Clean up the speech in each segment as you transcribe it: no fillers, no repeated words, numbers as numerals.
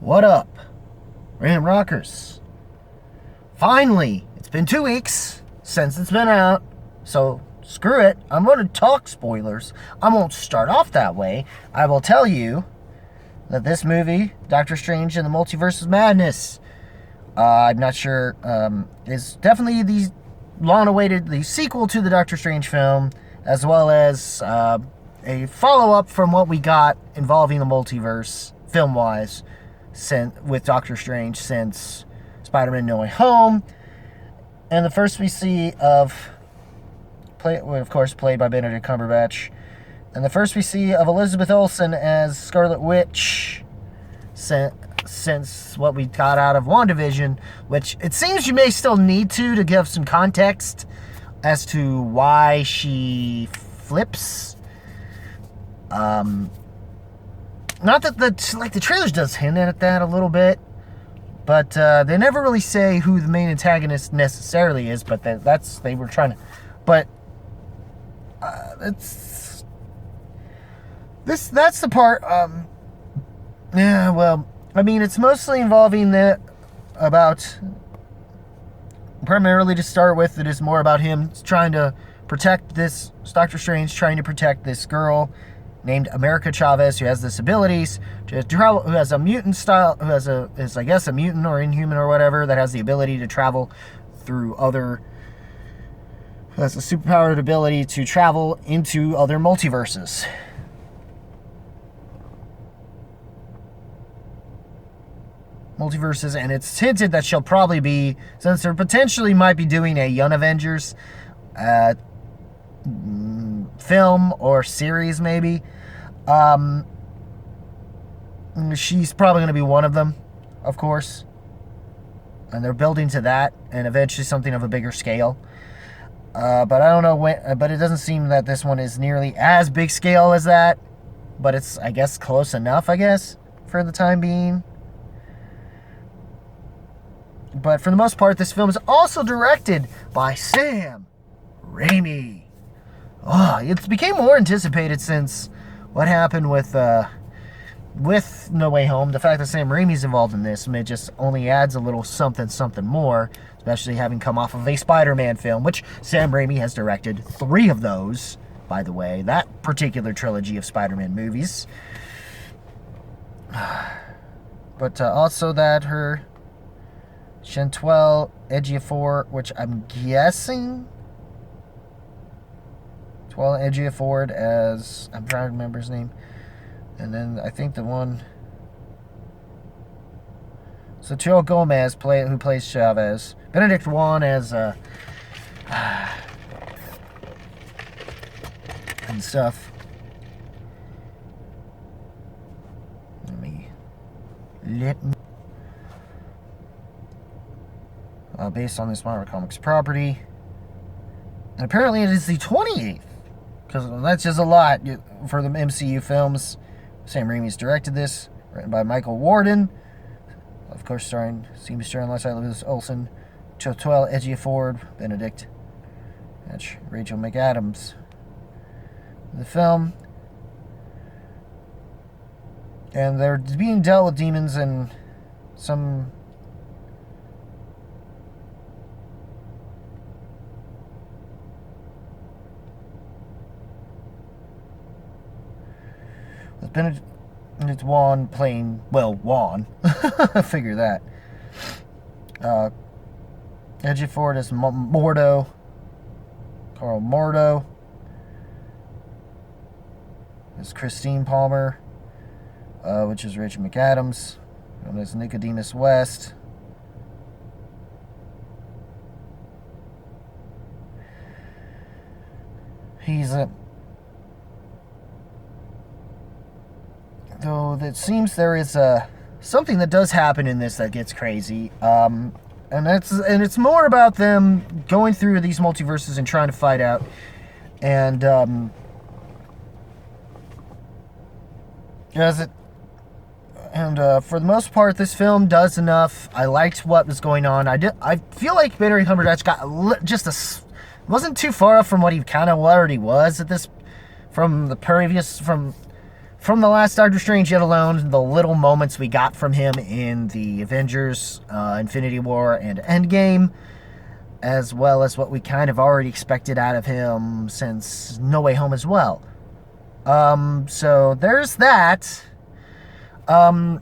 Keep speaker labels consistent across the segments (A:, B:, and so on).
A: What up, Random Rockers? Finally, it's been 2 weeks since it's been out, so screw it. I'm going to talk spoilers. I won't start off that way. I will tell you that this movie, Doctor Strange and the Multiverse of Madness, I'm not sure, is definitely the long-awaited the sequel to the Doctor Strange film, as well as a follow-up from what we got involving the multiverse, film-wise, with Doctor Strange since Spider-Man No Way Home. And the first we see of, of course, played by Benedict Cumberbatch, and the first we see of Elizabeth Olsen as Scarlet Witch since what we got out of WandaVision, which it seems you may still need to give some context as to why she flips. Not that the trailers does hint at that a little bit, but they never really say who the main antagonist necessarily is. But they were trying to, but that's the part. Yeah, well, I mean, it's mostly involving primarily to start with, it is more about him trying to protect this, Doctor Strange trying to protect this girl named America Chavez, who has this abilities to travel, who has a mutant style, is I guess a mutant or inhuman or whatever, that has the ability to travel through other, who has a superpowered ability to travel into other multiverses. And it's hinted that she'll probably be, since there potentially might be doing a Young Avengers film or series maybe, she's probably going to be one of them, of course, and they're building to that, and eventually something of a bigger scale, but I don't know when, but it doesn't seem that this one is nearly as big scale as that, but it's, I guess, close enough, I guess, for the time being. But for the most part, this film is also directed by Sam Raimi. Oh, it's became more anticipated since what happened with No Way Home. The fact that Sam Raimi's involved in this, it just only adds a little something more, especially having come off of a Spider-Man film, which Sam Raimi has directed 3 of those, by the way, that particular trilogy of Spider-Man movies. But also that her Chantal Ejiofor, which I'm guessing Ejiofor as, I'm trying to remember his name, and then I think the one, so Joel Gomez who plays Chavez, Benedict Wong as and stuff. Let me based on this Marvel Comics property. And apparently it is the 28th, because that's just a lot for the MCU films. Sam Raimi's directed this, written by Michael Warden, of course starring alongside Elizabeth Olsen, Chiwetel Ejiofor, Benedict, and Rachel McAdams. The film, and they're being dealt with demons and some Benedict Wong playing, well, Wong. Figure that. Ejiofor is Mordo. Carl Mordo. There's Christine Palmer, which is Rachel McAdams. And there's Nicodemus West. He's a... Though it seems there is something that does happen in this that gets crazy, and it's more about them going through these multiverses and trying to fight out, and for the most part, this film does enough. I liked what was going on. I feel like Benedict Cumberbatch got wasn't too far off from what he kind of already was at this, from from the last Doctor Strange, yet alone the little moments we got from him in the Avengers, Infinity War, and Endgame, as well as what we kind of already expected out of him since No Way Home as well. So there's that. I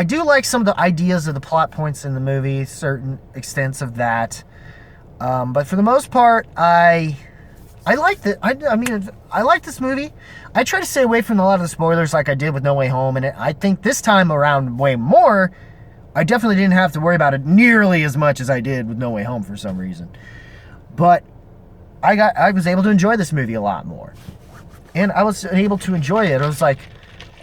A: do like some of the ideas of the plot points in the movie, certain extents of that. But for the most part, I liked it. I mean, I like this movie. I try to stay away from a lot of the spoilers like I did with No Way Home, and I think this time around way more, I definitely didn't have to worry about it nearly as much as I did with No Way Home for some reason. But I was able to enjoy this movie a lot more. And I was able to enjoy it. I was like,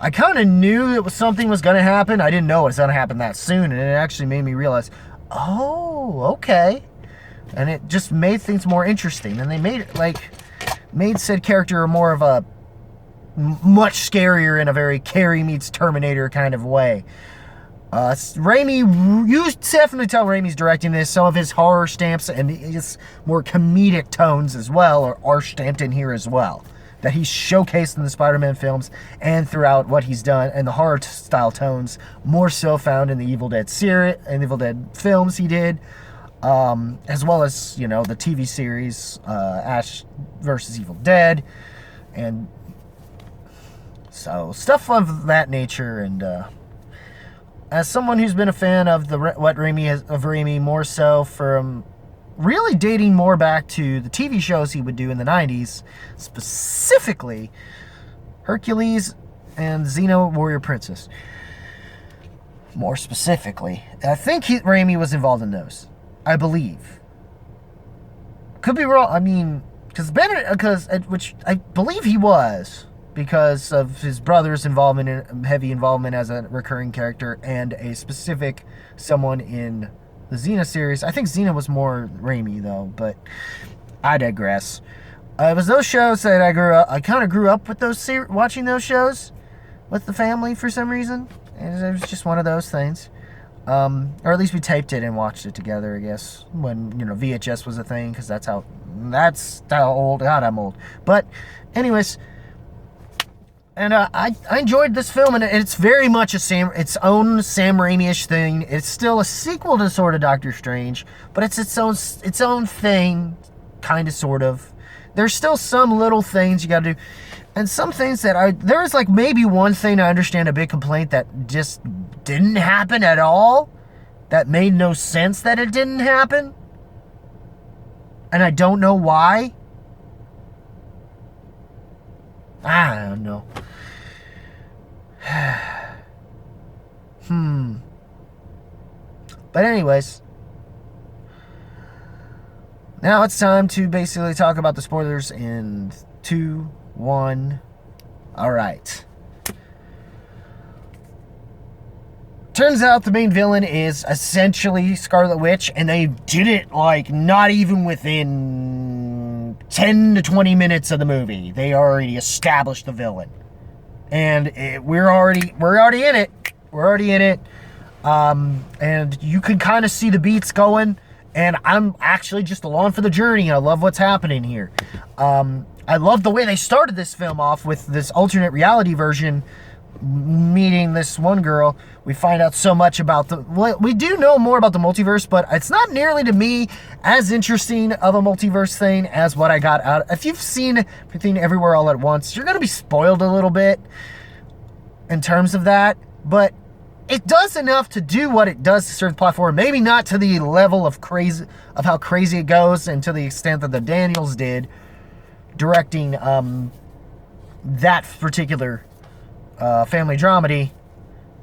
A: I kind of knew it was something was going to happen. I didn't know it was going to happen that soon, and it actually made me realize, oh, okay. And it just made things more interesting. And they made said character more of a much scarier in a very Carrie meets Terminator kind of way. Raimi, you definitely tell Raimi's directing this. Some of his horror stamps and his more comedic tones as well are stamped in here as well, that he's showcased in the Spider-Man films and throughout what he's done, and the horror style tones more so found in the Evil Dead series and Evil Dead films he did, as well as, the TV series Ash versus Evil Dead, and so stuff of that nature. And as someone who's been a fan of Raimi more so from really dating more back to the TV shows he would do in the 90s, specifically Hercules and Xena Warrior Princess. More specifically, I think Raimi was involved in those. I believe. Could be wrong. I mean, which I believe he was, because of his brother's heavy involvement as a recurring character, and a specific someone in the Xena series. I think Xena was more Raimi though, but I digress. It was those shows that I kind of grew up with watching those shows with the family for some reason. And it was just one of those things. Or at least we taped it and watched it together, I guess, when, VHS was a thing, because that's how old, God, I'm old. But anyways, and I enjoyed this film, and it's very much its own Sam Raimi-ish thing. It's still a sequel to sort of Doctor Strange, but it's its own thing, kind of, sort of. There's still some little things you gotta do, and some things there's like maybe one thing I understand, a big complaint that just didn't happen at all, that made no sense that it didn't happen, and I don't know why. I don't know. But anyways, now it's time to basically talk about the spoilers in 2, 1. All right. Turns out the main villain is essentially Scarlet Witch, and they did it not even within 10 to 20 minutes of the movie. They already established the villain, and we're already in it. We're already in it, and you can kind of see the beats going. And I'm actually just along for the journey. I love what's happening here. I love the way they started this film off with this alternate reality version, meeting this one girl. We find out so much about we do know more about the multiverse, but it's not nearly, to me, as interesting of a multiverse thing as what I got out. If you've seen Everything Everywhere All at Once, you're going to be spoiled a little bit in terms of that, but it does enough to do what it does to serve the plot forward. Maybe not to the level of how crazy it goes, and to the extent that the Daniels did, directing that particular family dramedy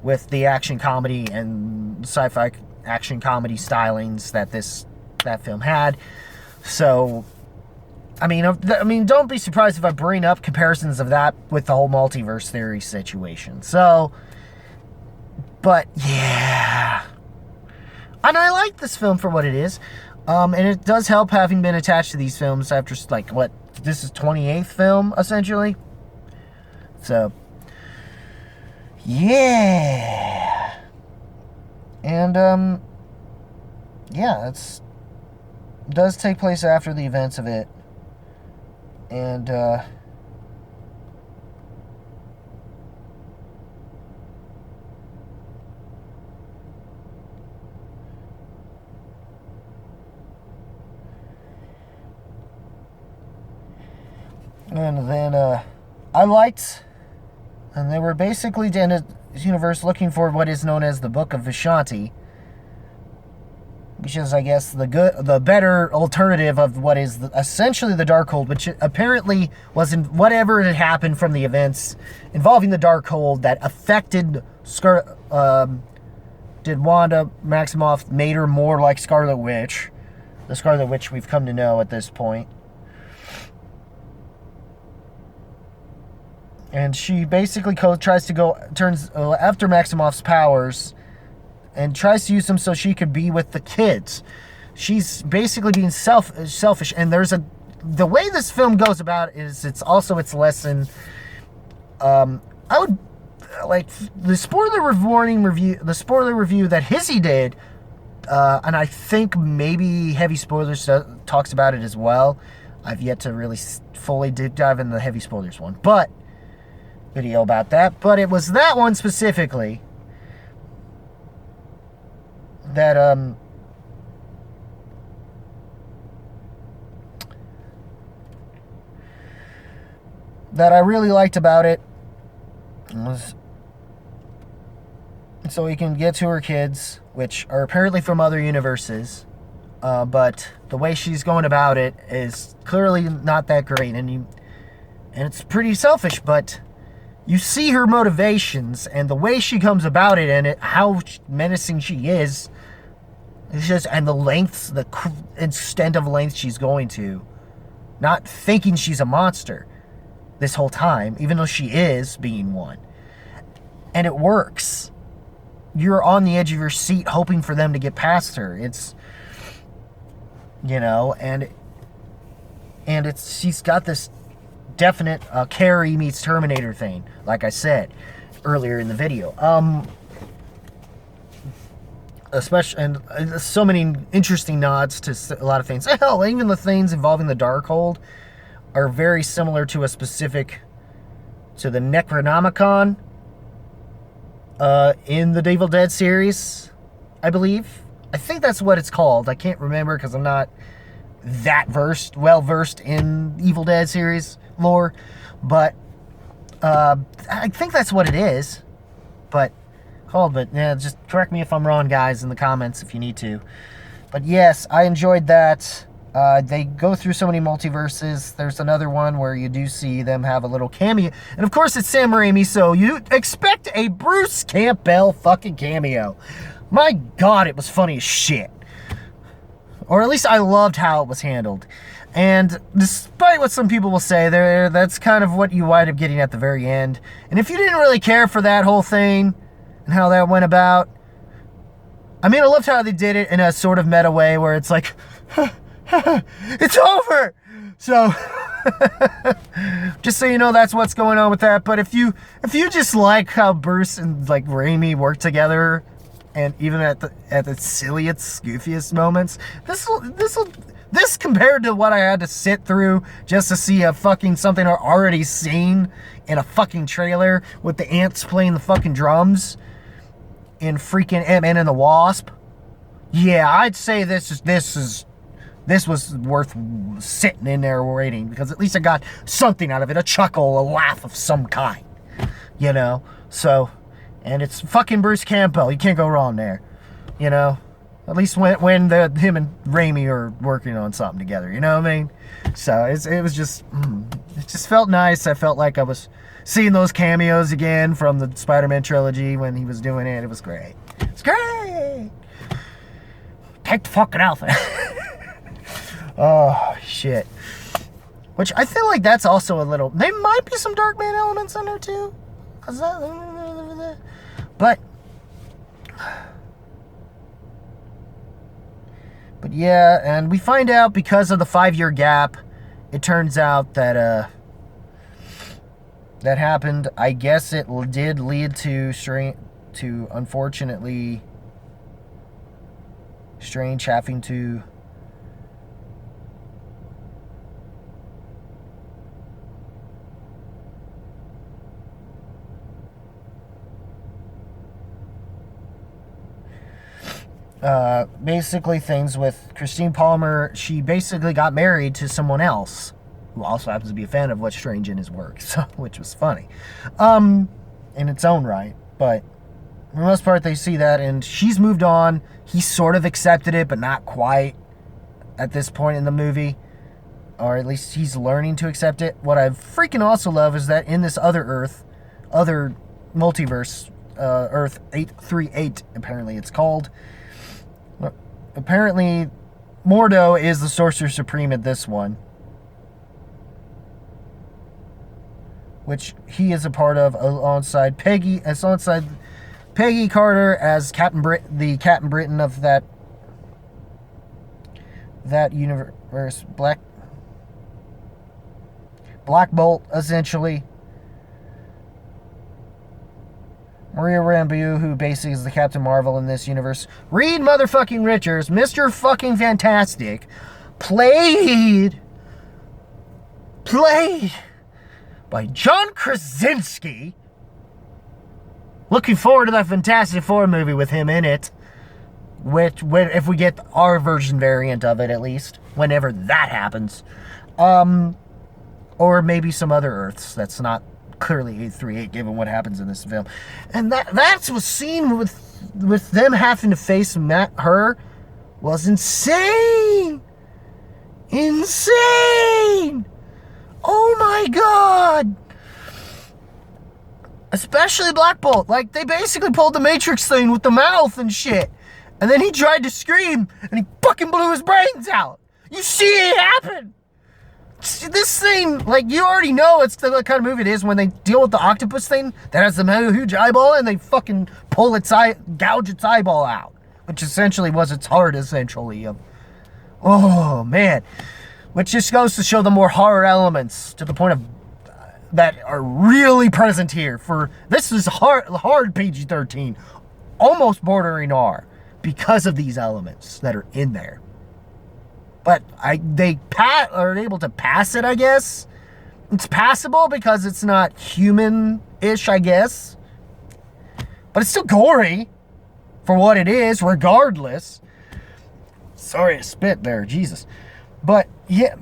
A: with the action comedy and sci-fi action comedy stylings that film had. So, I mean, don't be surprised if I bring up comparisons of that with the whole multiverse theory situation. So, but yeah, and I like this film for what it is, and it does help having been attached to these films after this is 28th film essentially. So yeah, and yeah, it does take place after the events of it, and And then I liked, and they were basically in a universe looking for what is known as the Book of Vishanti, which is, I guess, the better alternative of what is essentially the Darkhold, which apparently was in whatever had happened from the events involving the Darkhold that affected did Wanda Maximoff, made her more like Scarlet Witch, the Scarlet Witch we've come to know at this point. And she basically turns after Maximoff's powers and tries to use them so she could be with the kids. She's basically being selfish. And the way this film goes about is it's also its lesson. I would like the spoiler review that Hizzy did, and I think maybe Heavy Spoilers talks about it as well. I've yet to really fully deep dive into the Heavy Spoilers one, but video about that. But it was that one specifically that that I really liked about it was so he can get to her kids, which are apparently from other universes, but the way she's going about it is clearly not that great, and it's pretty selfish, but you see her motivations and the way she comes about it and how menacing she is. It's just, and the extent of length she's going to, not thinking she's a monster this whole time, even though she is being one. And it works. You're on the edge of your seat hoping for them to get past her. It's, and she's got this definite Carrie meets Terminator thing, like I said earlier in the video. Especially, and so many interesting nods to a lot of things. Hell, even the things involving the Darkhold are very similar to the Necronomicon in the Evil Dead series, I believe. I think that's what it's called. I can't remember because I'm not that well versed in Evil Dead series lore, but I think that's what it is. But yeah, just correct me if I'm wrong, guys, in the comments if you need to. But yes, I enjoyed that. They go through so many multiverses. There's another one where you do see them have a little cameo. And of course it's Sam Raimi, so you expect a Bruce Campbell fucking cameo. My God, it was funny as shit. Or at least I loved how it was handled. And despite what some people will say, that's kind of what you wind up getting at the very end. And if you didn't really care for that whole thing and how that went about, I mean, I loved how they did it in a sort of meta way where it's like, it's over. So just so you know, that's what's going on with that. But if you just like how Bruce and like Raimi work together, and even at the silliest, goofiest moments, this compared to what I had to sit through just to see a fucking something I've already seen in a fucking trailer with the ants playing the fucking drums in freaking Ant-Man and the Wasp. Yeah, I'd say this was worth sitting in there waiting, because at least I got something out of it, a chuckle, a laugh of some kind, so, and it's fucking Bruce Campbell, you can't go wrong there, at least when him and Raimi are working on something together, you know what I mean? So it was just, it just felt nice. I felt like I was seeing those cameos again from the Spider-Man trilogy when he was doing it. It was great. It's great! Take the fucking outfit. Oh, shit. Which I feel like that's also a little... There might be some Darkman elements in there, too. But yeah, and we find out because of the 5-year gap, it turns out that that happened. I guess it did lead to unfortunately, Strange having to basically things with Christine Palmer. She basically got married to someone else who also happens to be a fan of what's strange in his work, so, which was funny, in its own right. But for the most part, they see that, and she's moved on. He sort of accepted it, but not quite at this point in the movie, or at least he's learning to accept it. What I freaking also love is that in this other Earth, other multiverse, Earth 838, apparently it's called. Apparently, Mordo is the Sorcerer Supreme at this one, which he is a part of alongside Peggy Carter as the Captain Britain of that universe. Black Bolt, essentially. Maria Rambeau, who basically is the Captain Marvel in this universe. Reed motherfucking Richards, Mr. fucking Fantastic, played by John Krasinski. Looking forward to that Fantastic Four movie with him in it. Which, if we get our version variant of it, at least, whenever that happens. Or maybe some other Earths that's not clearly 838, given what happens in this film. And that's what scene with them having to face her was insane. Insane. Oh my god. Especially Black Bolt. Like, they basically pulled the Matrix thing with the mouth and shit. And then he tried to scream, and he fucking blew his brains out. You see it happen. This thing, like, you already know it's the kind of movie it is when they deal with the octopus thing that has the huge eyeball, and they fucking pull its gouge its eyeball out. Which essentially was its heart, essentially. Oh, man. Which just goes to show the more horror elements, to the point of that are really present here. For this is hard PG-13, almost bordering R, because of these elements that are in there. But they are able to pass it, I guess. It's passable because it's not human-ish, I guess. But it's still gory for what it is, regardless. Sorry to spit there, Jesus. But yeah,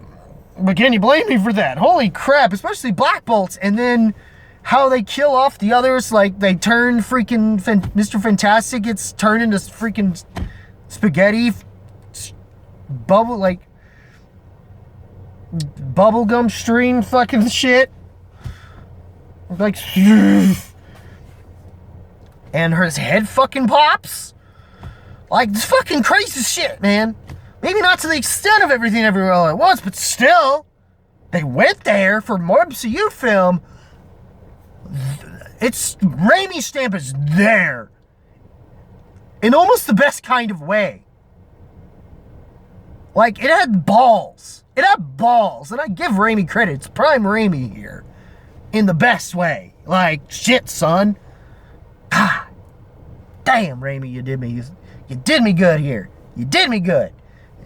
A: but can you blame me for that? Holy crap, especially Black Bolts, and then how they kill off the others. Like, they turn freaking Mr. Fantastic gets turned into freaking spaghetti bubblegum stream fucking shit. Like, and his head fucking pops. Like, it's fucking crazy shit, man. Maybe not to the extent of Everything Everywhere All at Once, but still, they went there for more MCU film. It's Raimi's stamp is there in almost the best kind of way. Like, it had balls. It had balls, and I give Raimi credit. It's prime Raimi here, in the best way. Like, shit, son. God damn, Raimi, you did me good here. You did me good.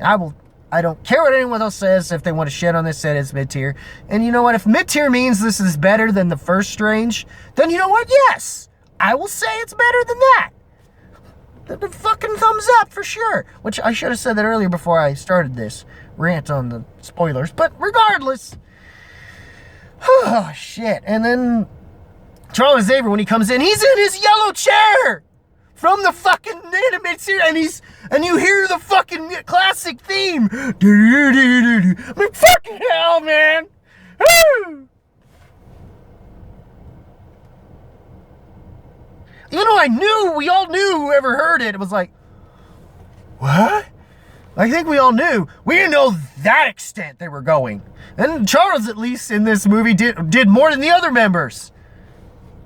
A: I don't care what anyone else says. If they want to shit on this, say it's mid-tier. And you know what? If mid-tier means this is better than the first Strange, then you know what? Yes, I will say it's better than that. The fucking thumbs up for sure. Which I should have said that earlier before I started this rant on the spoilers. But regardless. Oh, shit. And then Charles Xavier, when he comes in, he's in his yellow chair from the fucking animated series, and you hear the fucking classic theme. I mean, fucking hell, man. Woo! Even though we all knew, whoever heard it, it was like, what? I think we all knew. We didn't know that extent they were going. And Charles, at least in this movie, did more than the other members.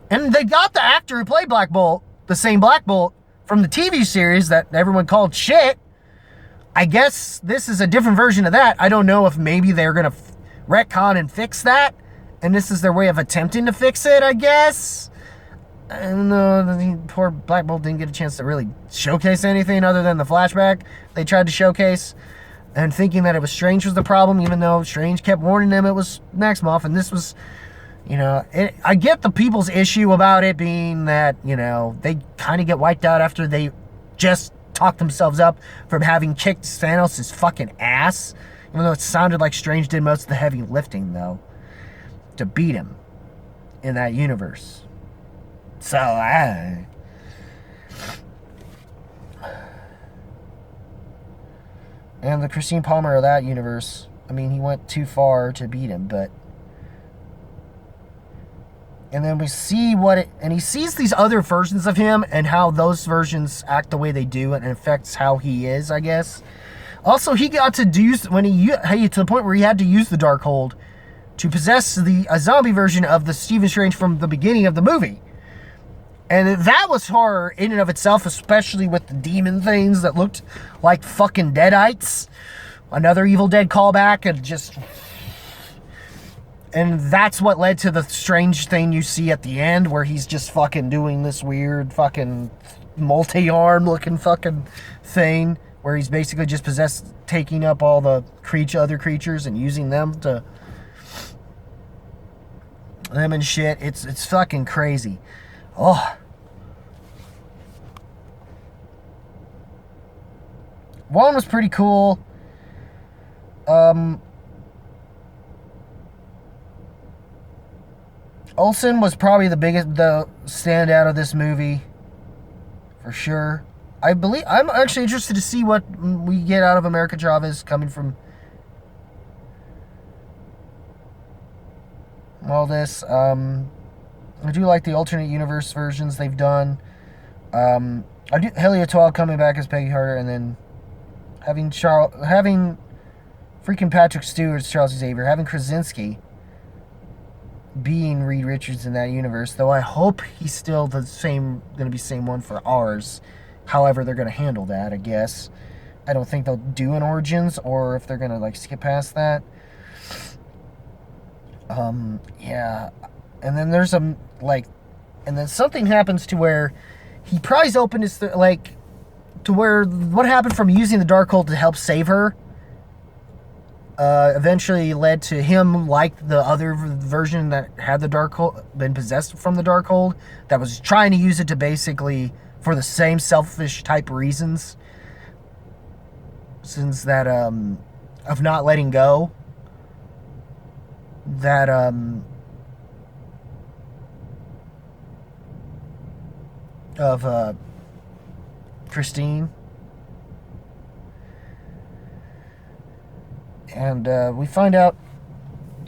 A: And they got the actor who played Black Bolt, the same Black Bolt, from the TV series that everyone called shit. I guess this is a different version of that. I don't know if maybe they're going to retcon and fix that, and this is their way of attempting to fix it, I guess. I don't know. Poor Black Bolt didn't get a chance to really showcase anything other than the flashback they tried to showcase, and thinking that it was Strange was the problem, even though Strange kept warning them it was Maximoff, and this was, you know, I get the people's issue about it being that, you know, they kind of get wiped out after they just talked themselves up from having kicked Thanos' fucking ass. Even though it sounded like Strange did most of the heavy lifting, though, to beat him in that universe. So, and the Christine Palmer of that universe, I mean, he went too far to beat him, but... And then we see and he sees these other versions of him and how those versions act the way they do and it affects how he is, I guess. Also, he got to to the point where he had to use the Darkhold to possess a zombie version of the Stephen Strange from the beginning of the movie. And that was horror in and of itself, especially with the demon things that looked like fucking Deadites. Another Evil Dead callback, and that's what led to the Strange thing you see at the end, where he's just fucking doing this weird fucking multi-arm looking fucking thing, where he's basically just taking up all the other creatures and using them and shit. It's fucking crazy. Oh. One was pretty cool. Olsen was probably the standout of this movie, for sure. I'm actually interested to see what we get out of America Chavez coming from all this. I do like the alternate universe versions they've done. I do Heliotoil coming back as Peggy Harder, and then having freaking Patrick Stewart's Charles Xavier, having Krasinski being Reed Richards in that universe, though I hope he's still going to be the same one for ours. However they're going to handle that, I guess. I don't think they'll do an Origins, or if they're going to skip past that. Yeah. And then there's and then something happens to where he pries open to where what happened from using the Darkhold to help save her eventually led to him, like the other version that had the Darkhold, been possessed from the Darkhold, that was trying to use it to basically for the same selfish type reasons, since that of not letting go, that of Christine. And we find out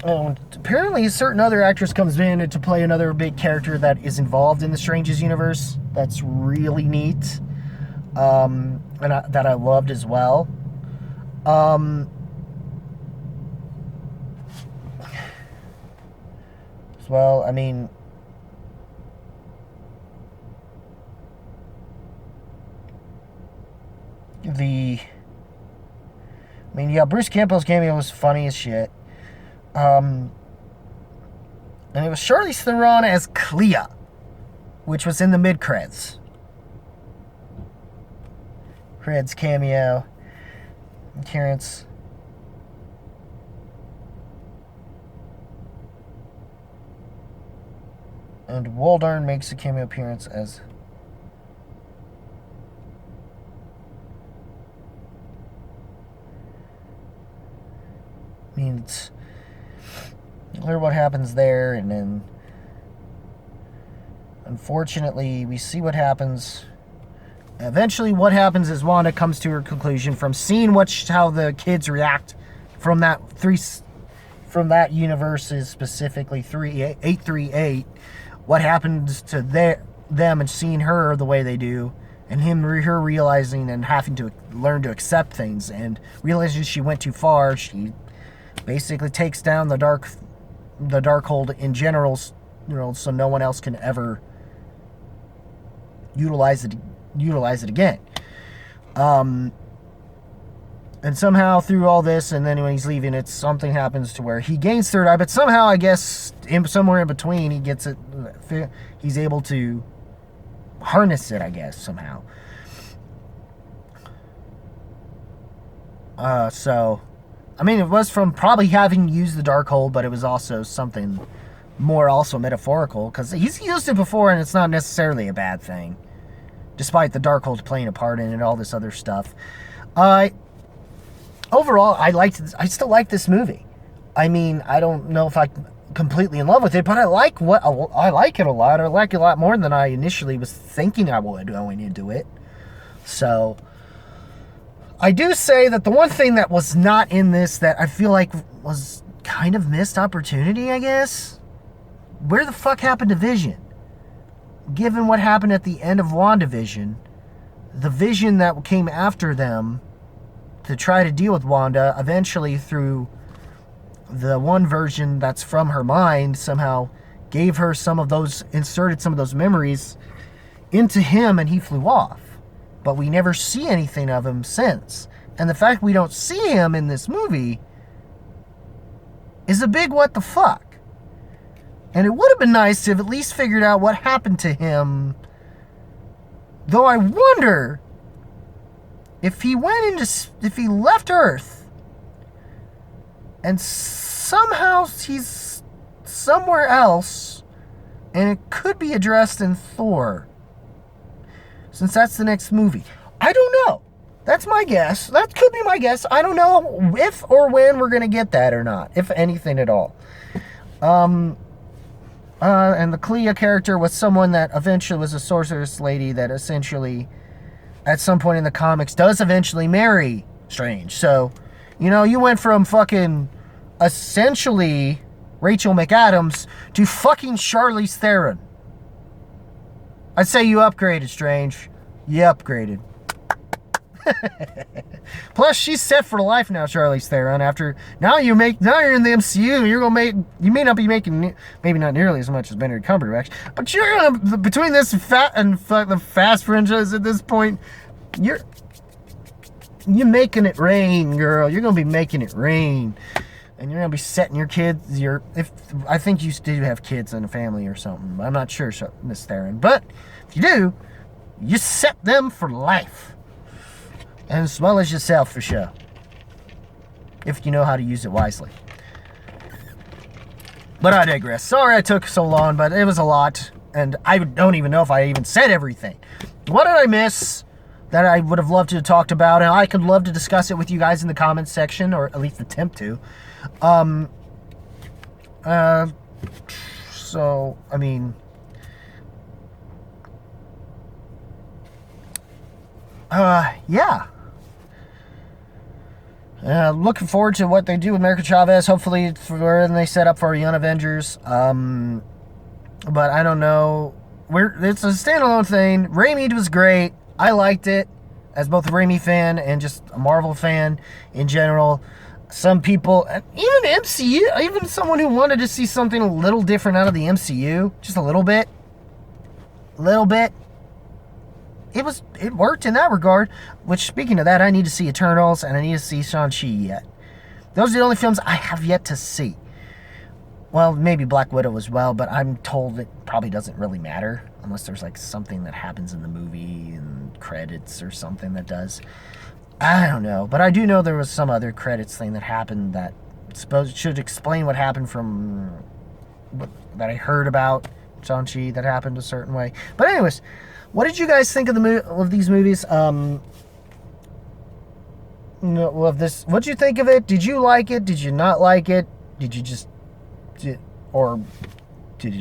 A: apparently a certain other actress comes in to play another big character that is involved in the Strange's universe. That's really neat. That I loved as well. Well, I mean, yeah, Bruce Campbell's cameo was funny as shit. And it was Charlize Theron as Clea, which was in the mid-creds. Creds cameo. Appearance. And Waldorn makes a cameo appearance as... I mean, it's clear what happens there, and then unfortunately we see what happens. Eventually what happens is Wanda comes to her conclusion from seeing how the kids react from that universe's specifically 838, what happens to them, and seeing her the way they do, and her realizing and having to learn to accept things, and realizing she went too far. She basically takes down the Darkhold in general, so no one else can ever utilize it again. And somehow through all this, and then when he's leaving, something happens to where he gains third eye, but somehow, I guess, somewhere in between, he gets it. He's able to harness it, I guess, somehow. So, I mean, it was from probably having used the Darkhold, but it was also something more also metaphorical, because he's used it before, and it's not necessarily a bad thing, despite the Darkhold playing a part in it and all this other stuff. overall, I still like this movie. I mean, I don't know if I'm completely in love with it, but I like it a lot. I like it a lot more than I initially was thinking I would going into it. So, I do say that the one thing that was not in this that I feel like was kind of missed opportunity, I guess. Where the fuck happened to Vision? Given what happened at the end of WandaVision, the Vision that came after them to try to deal with Wanda, eventually through the one version that's from her mind, somehow gave her inserted some of those memories into him, and he flew off. But we never see anything of him since. And the fact we don't see him in this movie is a big what the fuck. And it would have been nice to have at least figured out what happened to him. Though I wonder if he left Earth and somehow he's somewhere else, and it could be addressed in Thor, since that's the next movie. I don't know. That's my guess. That could be my guess. I don't know if or when we're going to get that or not, if anything at all. And the Clea character was someone that eventually was a sorceress lady that essentially, at some point in the comics, does eventually marry Strange. So, you went from fucking essentially Rachel McAdams to fucking Charlize Theron. I'd say you upgraded, Strange. You upgraded. Plus, she's set for life now, Charlize Theron. Now you're in the MCU. You may not be making, maybe not nearly as much as Benedict Cumberbatch, but you're gonna, between this the Fast franchise at this point, you're making it rain, girl. You're gonna be making it rain, and you're gonna be setting your kids. I think you do have kids and a family or something. I'm not sure, Miss Theron, but if you do, you set them for life. And as well as yourself, for sure. If you know how to use it wisely. But I digress. Sorry I took so long, but it was a lot. And I don't even know if I even said everything. What did I miss that I would have loved to have talked about? And I could love to discuss it with you guys in the comments section, or at least attempt to. So, I mean... yeah. Looking forward to what they do with America Chavez. Hopefully, when they set up for Young Avengers. But I don't know. It's a standalone thing. Raimi was great. I liked it as both a Raimi fan and just a Marvel fan in general. Some people, even MCU, even someone who wanted to see something a little different out of the MCU, just a little bit. It worked in that regard, which, speaking of that, I need to see Eternals, and I need to see Shang-Chi yet. Those are the only films I have yet to see. Well, maybe Black Widow as well, but I'm told it probably doesn't really matter, unless there's, something that happens in the movie, and credits or something that does. I don't know, but I do know there was some other credits thing that happened that should explain what happened that I heard about Shang-Chi that happened a certain way. But anyways... What did you guys think of these movies? Of this, what'd you think of it? Did you like it? Did you not like it? Did you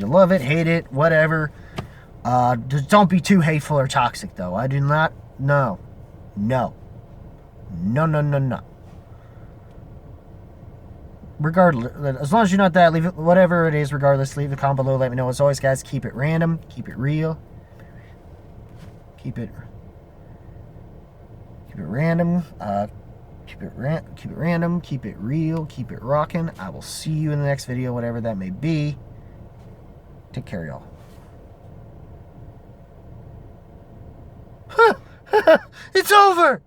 A: love it, hate it, whatever? Don't be too hateful or toxic, though. I do not. No. Regardless, as long as you're not that, leave it. Whatever it is, regardless, leave a comment below. Let me know. As always, guys, keep it random, keep it real. Keep it random, keep it random, keep it real, keep it rocking. I will see you in the next video, whatever that may be. Take care, y'all. It's over!